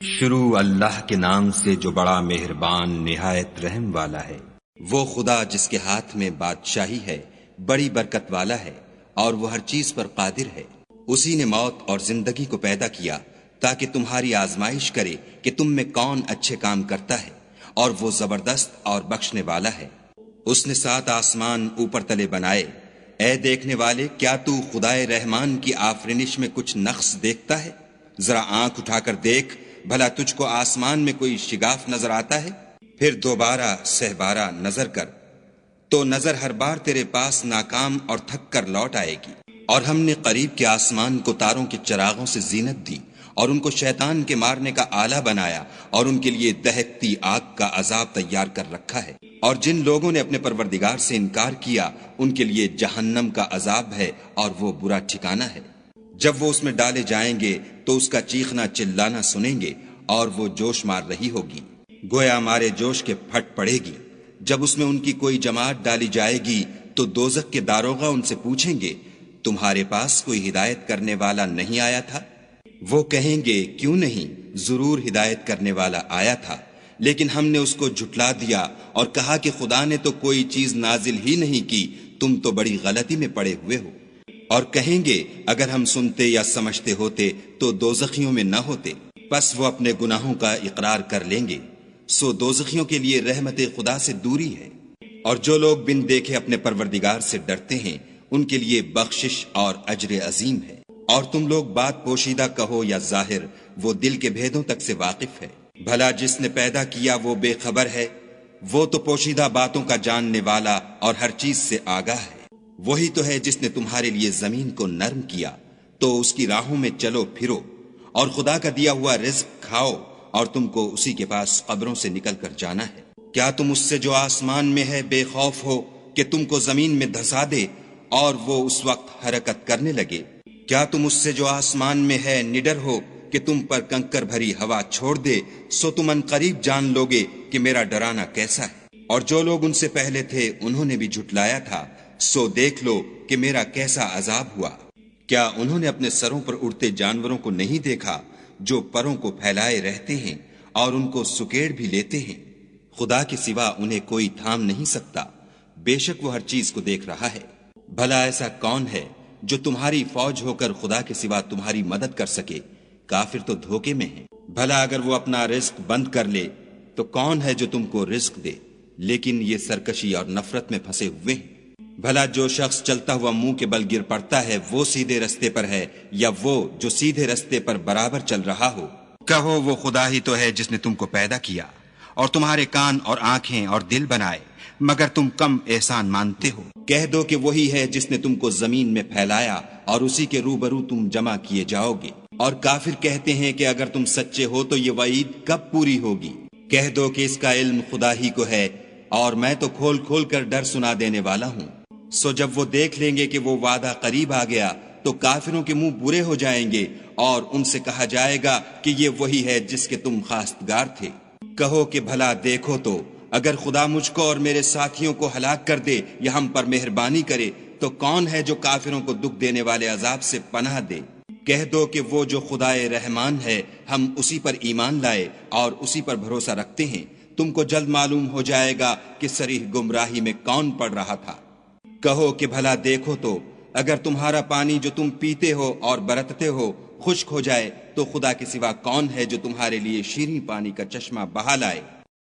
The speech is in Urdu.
شروع اللہ کے نام سے جو بڑا مہربان نہایت رحم والا ہے۔ وہ خدا جس کے ہاتھ میں بادشاہی ہے، بڑی برکت والا ہے اور وہ ہر چیز پر قادر ہے۔ اسی نے موت اور زندگی کو پیدا کیا تاکہ تمہاری آزمائش کرے کہ تم میں کون اچھے کام کرتا ہے، اور وہ زبردست اور بخشنے والا ہے۔ اس نے 7 آسمان اوپر تلے بنائے۔ اے دیکھنے والے، کیا تو خدائے رحمان کی آفرینش میں کچھ نقص دیکھتا ہے؟ ذرا آنکھ اٹھا کر دیکھ، بھلا تجھ کو آسمان میں کوئی شگاف نظر آتا ہے؟ پھر دوبارہ سہبارہ نظر کر تو نظر ہر بار تیرے پاس ناکام اور تھک کر لوٹ آئے گی۔ اور ہم نے قریب کے آسمان کو تاروں کے چراغوں سے زینت دی، اور ان کو شیطان کے مارنے کا آلہ بنایا، اور ان کے لیے دہکتی آگ کا عذاب تیار کر رکھا ہے۔ اور جن لوگوں نے اپنے پروردگار سے انکار کیا، ان کے لیے جہنم کا عذاب ہے، اور وہ برا ٹھکانہ ہے۔ جب وہ اس میں ڈالے جائیں گے تو اس کا چیخنا چلانا سنیں گے، اور وہ جوش مار رہی ہوگی، گویا مارے جوش کے پھٹ پڑے گی۔ جب اس میں ان کی کوئی جماعت ڈالی جائے گی تو دوزخ کے داروغہ ان سے پوچھیں گے، تمہارے پاس کوئی ہدایت کرنے والا نہیں آیا تھا؟ وہ کہیں گے، کیوں نہیں، ضرور ہدایت کرنے والا آیا تھا، لیکن ہم نے اس کو جھٹلا دیا اور کہا کہ خدا نے تو کوئی چیز نازل ہی نہیں کی، تم تو بڑی غلطی میں پڑے ہوئے ہو۔ اور کہیں گے، اگر ہم سنتے یا سمجھتے ہوتے تو دوزخیوں میں نہ ہوتے۔ پس وہ اپنے گناہوں کا اقرار کر لیں گے، سو دوزخیوں کے لیے رحمت خدا سے دوری ہے۔ اور جو لوگ بن دیکھے اپنے پروردگار سے ڈرتے ہیں، ان کے لیے بخشش اور اجر عظیم ہے۔ اور تم لوگ بات پوشیدہ کہو یا ظاہر، وہ دل کے بھیدوں تک سے واقف ہے۔ بھلا جس نے پیدا کیا وہ بے خبر ہے؟ وہ تو پوشیدہ باتوں کا جاننے والا اور ہر چیز سے آگاہ ہے۔ وہی تو ہے جس نے تمہارے لیے زمین کو نرم کیا، تو اس کی راہوں میں چلو پھرو، اور خدا کا دیا ہوا رزق کھاؤ، اور تم کو اسی کے پاس قبروں سے نکل کر جانا ہے۔ کیا تم اس سے جو آسمان میں ہے بے خوف ہو کہ تم کو زمین میں دھسا دے اور وہ اس وقت حرکت کرنے لگے؟ کیا تم اس سے جو آسمان میں ہے نڈر ہو کہ تم پر کنکر بھری ہوا چھوڑ دے؟ سو تم ان قریب جان لوگے کہ میرا ڈرانا کیسا ہے۔ اور جو لوگ ان سے پہلے تھے انہوں نے بھی جھٹلایا تھا، سو دیکھ لو کہ میرا کیسا عذاب ہوا۔ کیا انہوں نے اپنے سروں پر اڑتے جانوروں کو نہیں دیکھا جو پروں کو پھیلائے رہتے ہیں اور ان کو سکیڑ بھی لیتے ہیں؟ خدا کے سوا انہیں کوئی تھام نہیں سکتا، بے شک وہ ہر چیز کو دیکھ رہا ہے۔ بھلا ایسا کون ہے جو تمہاری فوج ہو کر خدا کے سوا تمہاری مدد کر سکے؟ کافر تو دھوکے میں ہیں۔ بھلا اگر وہ اپنا رزق بند کر لے تو کون ہے جو تم کو رزق دے؟ لیکن یہ سرکشی اور نفرت میں پھنسے ہوئے ہیں۔ بھلا جو شخص چلتا ہوا منہ کے بل گر پڑتا ہے وہ سیدھے رستے پر ہے، یا وہ جو سیدھے رستے پر برابر چل رہا ہو؟ کہو، وہ خدا ہی تو ہے جس نے تم کو پیدا کیا اور تمہارے کان اور آنکھیں اور دل بنائے، مگر تم کم احسان مانتے ہو۔ کہہ دو کہ وہی ہے جس نے تم کو زمین میں پھیلایا اور اسی کے روبرو تم جمع کیے جاؤ گے۔ اور کافر کہتے ہیں کہ اگر تم سچے ہو تو یہ وعید کب پوری ہوگی؟ کہہ دو کہ اس کا علم خدا ہی کو ہے، اور میں تو کھول کھول کر ڈر سنا دینے والا ہوں۔ سو جب وہ دیکھ لیں گے کہ وہ وعدہ قریب آ گیا تو کافروں کے منہ برے ہو جائیں گے، اور ان سے کہا جائے گا کہ یہ وہی ہے جس کے تم خواستگار تھے۔ کہو کہ بھلا دیکھو تو، اگر خدا مجھ کو اور میرے ساتھیوں کو ہلاک کر دے یا ہم پر مہربانی کرے تو کون ہے جو کافروں کو دکھ دینے والے عذاب سے پناہ دے؟ کہہ دو کہ وہ جو خدائے رحمان ہے، ہم اسی پر ایمان لائے اور اسی پر بھروسہ رکھتے ہیں۔ تم کو جلد معلوم ہو جائے گا کہ صریح گمراہی میں کون پڑ رہا تھا۔ کہو کہ بھلا دیکھو تو، اگر تمہارا پانی جو تم پیتے ہو اور برتتے ہو خشک ہو جائے تو خدا کے سوا کون ہے جو تمہارے لیے شیریں پانی کا چشمہ بہا لائے؟